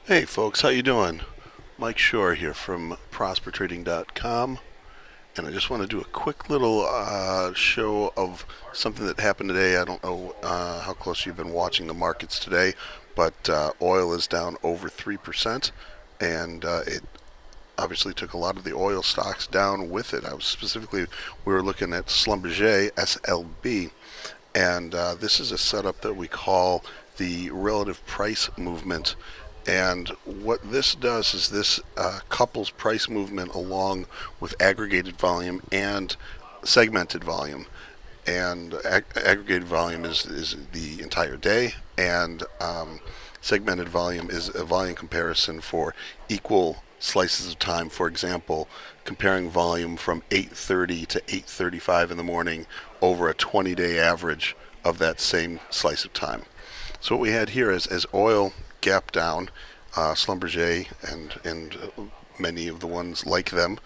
Hey folks, how you doing? Mike Shorr here from ProsperTrading.com, and I just want to do a quick little show of something that happened today. I don't know how close you've been watching the markets today, but oil is down over 3%, and it obviously took a lot of the oil stocks down with it. We were looking at Schlumberger, SLB, and this is a setup that we call the relative price movement. And what this does is this couples price movement along with aggregated volume and segmented volume. And aggregated volume is the entire day, and segmented volume is a volume comparison for equal slices of time. For example, comparing volume from 8:30 to 8:35 in the morning over a 20-day average of that same slice of time. So what we had here is as oil gap down, Schlumberger and many of the ones like them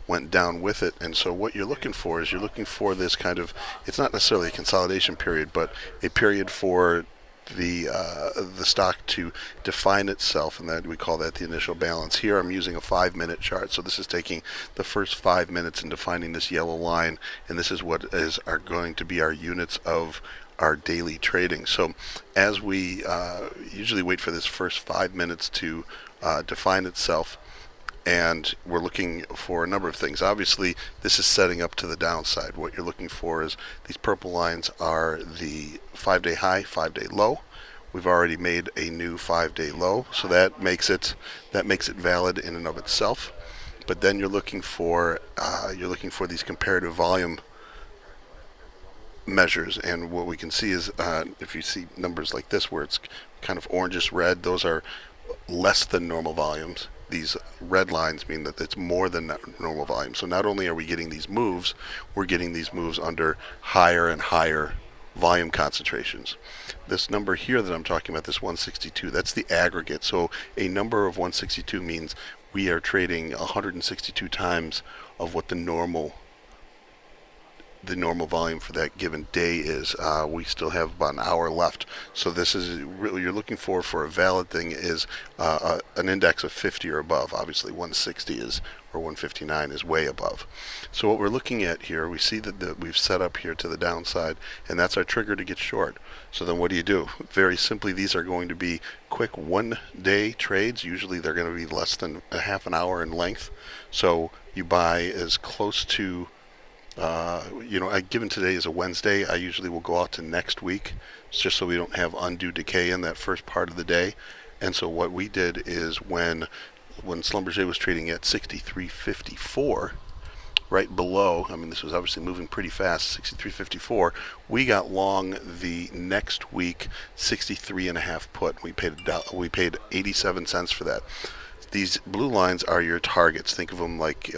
went down with it. And so what you're looking for is you're looking for this kind of, it's not necessarily a consolidation period, but a period for the stock to define itself, and that we call that the initial balance. Here I'm using a 5-minute chart, so this is taking the first 5 minutes and defining this yellow line, and this is what are going to be our units of our daily trading. So as we usually wait for this first 5 minutes to define itself, and we're looking for a number of things. Obviously, this is setting up to the downside. What you're looking for is these purple lines are the 5-day high, 5-day low. We've already made a new 5-day low, so that makes it valid in and of itself. But then you're looking for these comparative volume measures, and what we can see is if you see numbers like this where it's kind of orangish red, those are less than normal volumes. These red lines mean that it's more than normal volume. So not only are we getting these moves, we're getting these moves under higher and higher volume concentrations. This number here that I'm talking about, this 162, that's the aggregate. So a number of 162 means we are trading 162 times of what the normal volume for that given day is. We still have about an hour left, so this is really, you're looking for a valid thing is an index of 50 or above. Obviously 160 is, or 159 is way above. So what we're looking at here, we see that we've set up here to the downside, and that's our trigger to get short. So then what do? Very simply, these are going to be quick 1-day trades. Usually they're going to be less than a half an hour in length. So you buy as close to given today is a Wednesday, I usually will go out to next week, just so we don't have undue decay in that first part of the day. And so what we did is when Schlumberger was trading at 63.54, right below, I mean this was obviously moving pretty fast, 63.54, we got long the next week 63.5 put. We paid 87 cents for that. These blue lines are your targets. Think of them like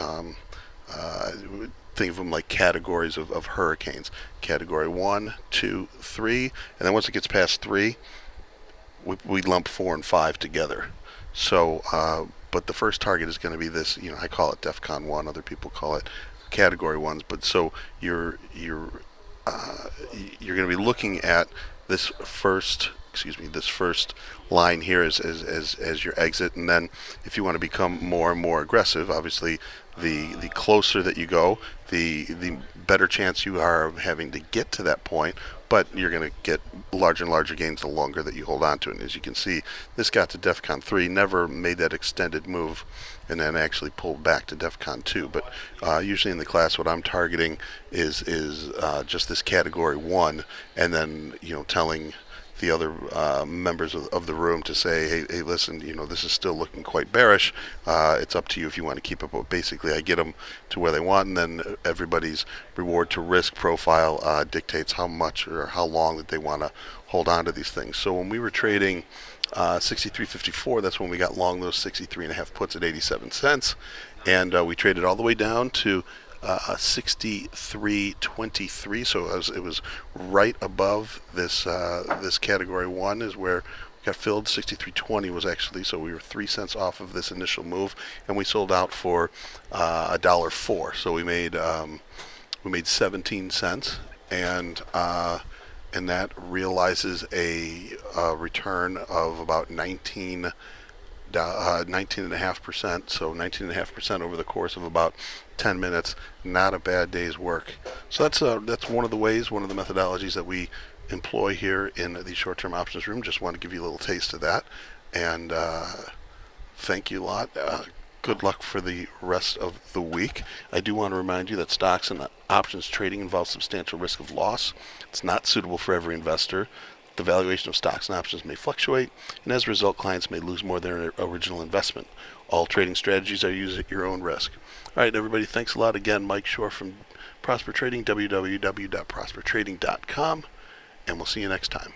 categories of hurricanes. Category 1, 2, 3, and then once it gets past 3, we lump 4 and 5 together. So, but the first target is going to be this. I call it DEFCON 1. Other people call it Category 1s. But so you're going to be looking at this first line here as your exit, and then if you want to become more and more aggressive, obviously the closer that you go, the better chance you are of having to get to that point, but you're going to get larger and larger gains the longer that you hold on to it. And as you can see, this got to DEFCON 3, never made that extended move, and then actually pulled back to DEFCON 2. But usually in the class, what I'm targeting is just this Category 1, and then telling the other members of the room to say, hey, listen, this is still looking quite bearish. It's up to you if you want to keep up. But basically, I get them to where they want, and then everybody's reward to risk profile dictates how much or how long that they want to hold on to these things. So when we were trading 63.54, that's when we got long those 63.5 puts at 87 cents, and we traded all the way down to 63.23, so it was right above this Category 1 is where we got filled. 63.20 was actually, so we were 3 cents off of this initial move, and we sold out for $1.04. So we made 17 cents, and that realizes a return of about $19 19.5%. So 19.5% over the course of about 10 minutes. Not a bad day's work. So that's one of the ways, one of the methodologies that we employ here in the short-term options room. Just want to give you a little taste of that. And thank you a lot. Good luck for the rest of the week. I do want to remind you that stocks and options trading involves substantial risk of loss. It's not suitable for every investor. The valuation of stocks and options may fluctuate, and as a result, clients may lose more than their original investment. All trading strategies are used at your own risk. All right, everybody, thanks a lot. Again, Mike Shorr from Prosper Trading, www.prospertrading.com, and we'll see you next time.